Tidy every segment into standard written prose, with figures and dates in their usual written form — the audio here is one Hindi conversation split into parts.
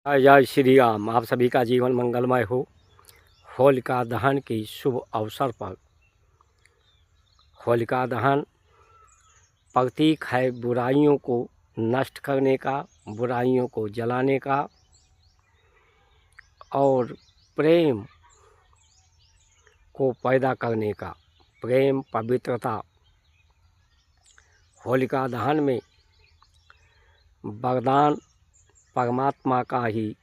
जय श्री राम। आप सभी का जीवन मंगलमय हो। होलिका दहन की शुभ अवसर पर होलिका दहन प्रतीक है बुराइयों को नष्ट करने का, बुराइयों को जलाने का और प्रेम को पैदा करने का। प्रेम, पवित्रता। होलिका दहन में वरदान परमात्मा का ही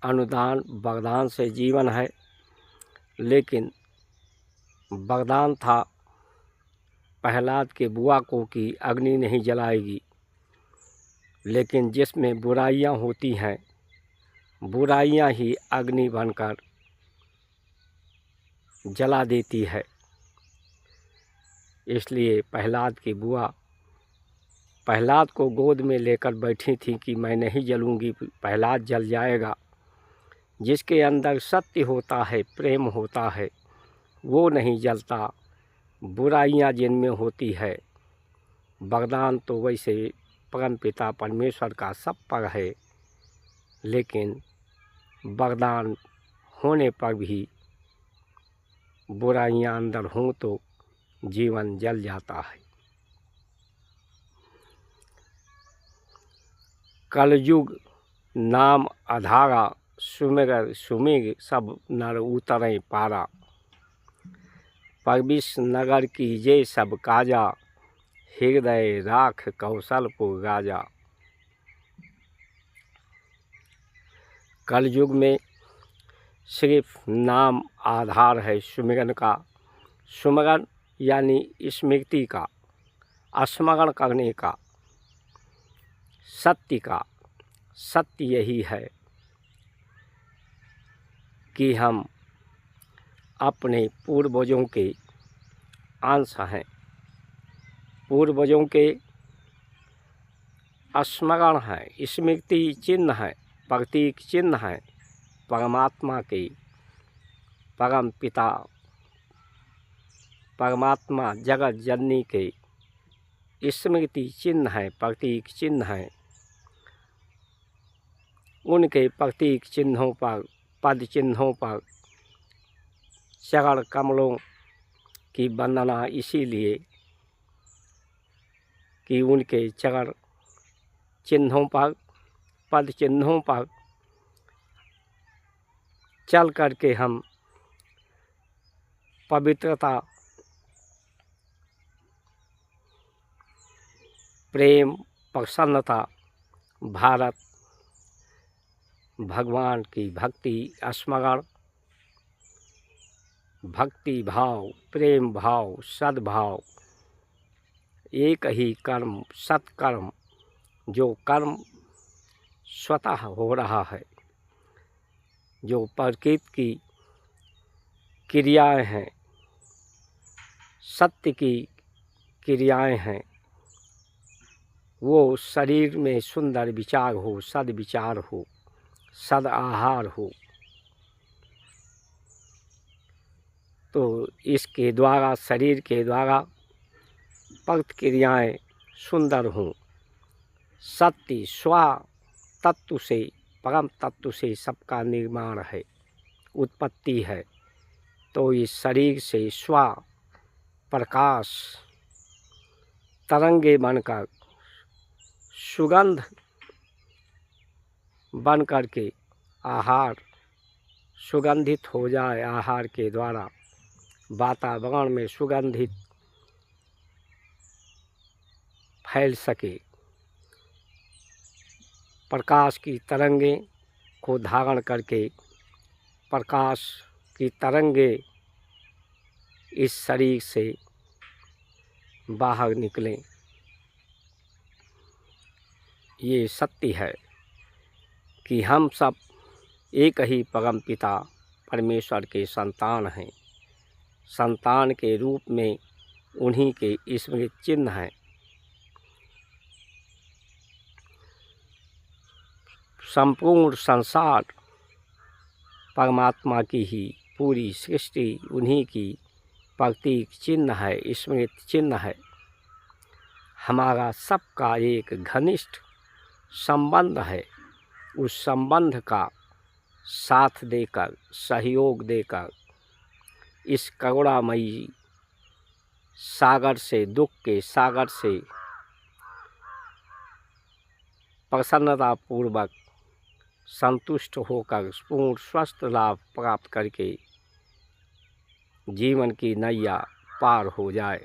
अनुदान, वरदान से जीवन है। लेकिन वरदान था प्रहलाद के बुआ को कि अग्नि नहीं जलाएगी, लेकिन जिसमें बुराइयां होती हैं, बुराइयां ही अग्नि बनकर जला देती है। इसलिए प्रहलाद की बुआ प्रहलाद को गोद में लेकर बैठी थी कि मैं नहीं जलूंगी, प्रहलाद जल जाएगा। जिसके अंदर सत्य होता है, प्रेम होता है, वो नहीं जलता। बुराइयां जिनमें होती है, वरदान तो वैसे परमपिता परमेश्वर का सब पर है, लेकिन वरदान होने पर भी बुराइयां अंदर हों तो जीवन जल जाता है। कलयुग नाम अधारा, सुमिर सुमिर सब नर उतरें पारा। परबिस नगर कीजे सब काजा, हृदय राख कौशलपुर राजा। कलयुग में सिर्फ नाम आधार है सुमिरन का। सुमिरन यानी स्मृति का, स्मरण करने का, सत्य का। सत्य यही है कि हम अपने पूर्वजों के अंश हैं। पूर्वजों के स्मरण है, स्मृति चिन्ह है, प्रतीक चिन्ह है। परमात्मा के परम पिता, परमात्मा जगत जननी के स्मृति चिन्ह है, प्रतीक चिन्ह है। उनके प्रतीक चिन्हों पर, पद चिन्हों पर चरण कमलों की वंदना इसीलिए कि उनके चरण चिन्हों पर, पद चिन्हों पर चल करके हम पवित्रता, प्रेम, प्रसन्नता, भारत, भगवान की भक्ति, स्मरण, भक्ति भाव, प्रेम भाव, सद्भाव, एक ही कर्म, सत्कर्म, जो कर्म स्वतः हो रहा है, जो प्रकृति की क्रियाएं हैं, सत्य की क्रियाएं हैं, वो शरीर में सुंदर विचार हो, सद्विचार हो, सद आहार हो, तो इसके द्वारा, शरीर के द्वारा प्रतिक्रियाएँ सुंदर हों। सत्य स्व तत्व से, परम तत्व से सबका निर्माण है, उत्पत्ति है। तो इस शरीर से स्व प्रकाश तरंगे बनकर, सुगंध बन कर के आहार सुगंधित हो जाए। आहार के द्वारा वातावरण में सुगंधित फैल सके। प्रकाश की तरंगे को धारण करके प्रकाश की तरंगे इस शरीर से बाहर निकलें। ये सत्य है कि हम सब एक ही परम पिता परमेश्वर के संतान हैं। संतान के रूप में उन्हीं के स्मृति चिन्ह हैं। संपूर्ण संसार परमात्मा की ही, पूरी सृष्टि उन्हीं की प्रतीक चिन्ह है, स्मृति चिन्ह है। हमारा सबका एक घनिष्ठ संबंध है उस संबंध का साथ देकर, सहयोग देकर इस करुणामयी सागर से, दुख के सागर से प्रसन्नतापूर्वक संतुष्ट होकर पूर्ण स्वस्थ लाभ प्राप्त करके जीवन की नैया पार हो जाए,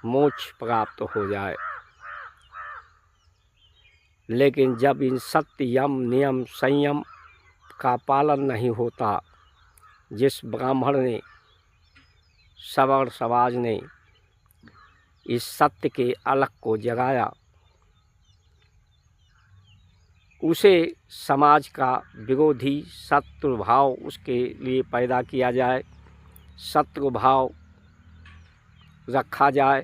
मोक्ष प्राप्त हो जाए। लेकिन जब इन सत्य, यम, नियम, संयम का पालन नहीं होता, जिस ब्राह्मण ने, सवर्ण समाज ने इस सत्य के अलख को जगाया, उसे समाज का विरोधी शत्रु भाव उसके लिए पैदा किया जाए, शत्रु भाव रखा जाए,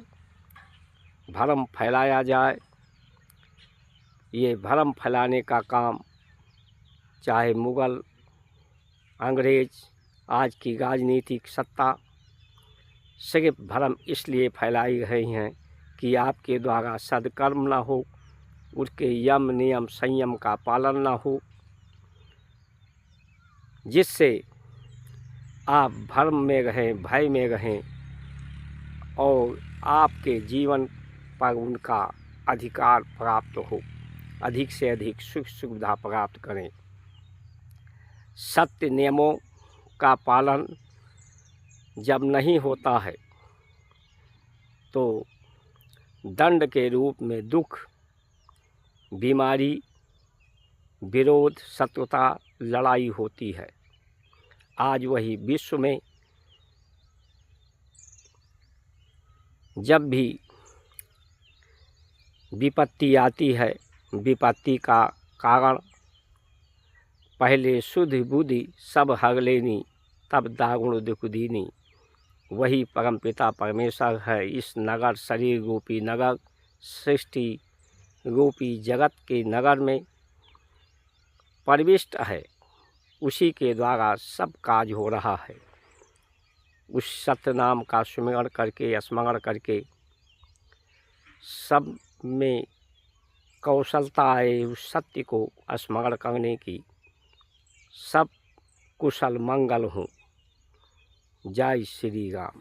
भ्रम फैलाया जाए। ये भ्रम फैलाने का काम चाहे मुग़ल, अंग्रेज, आज की राजनीतिक सत्ता सिर्फ भ्रम इसलिए फैलाई रही हैं कि आपके द्वारा सद्कर्म न हो, उसके यम, नियम, संयम का पालन न हो, जिससे आप भ्रम में रहें, भय में रहें और आपके जीवन पर उनका अधिकार प्राप्त हो, अधिक से अधिक सुख सुविधा प्राप्त करें। सत्य नियमों का पालन जब नहीं होता है तो दंड के रूप में दुख, बीमारी, विरोध, शत्रुता, लड़ाई होती है। आज वही विश्व में जब भी विपत्ति आती है, विपत्ति का कारण पहले शुद्ध बुद्धि सब हर लेनी, तब दारुण दुख दीनी। वही परमपिता परमेश्वर है। इस नगर, शरीर रूपी नगर, सृष्टि रूपी जगत के नगर में प्रविष्ट है, उसी के द्वारा सब काज हो रहा है। उस सत्य नाम का सुमिरन करके, स्मरण करके सब में कौशलता आए उस सत्य को स्मरण करने की। सब कुशल मंगल हो। जय श्री राम।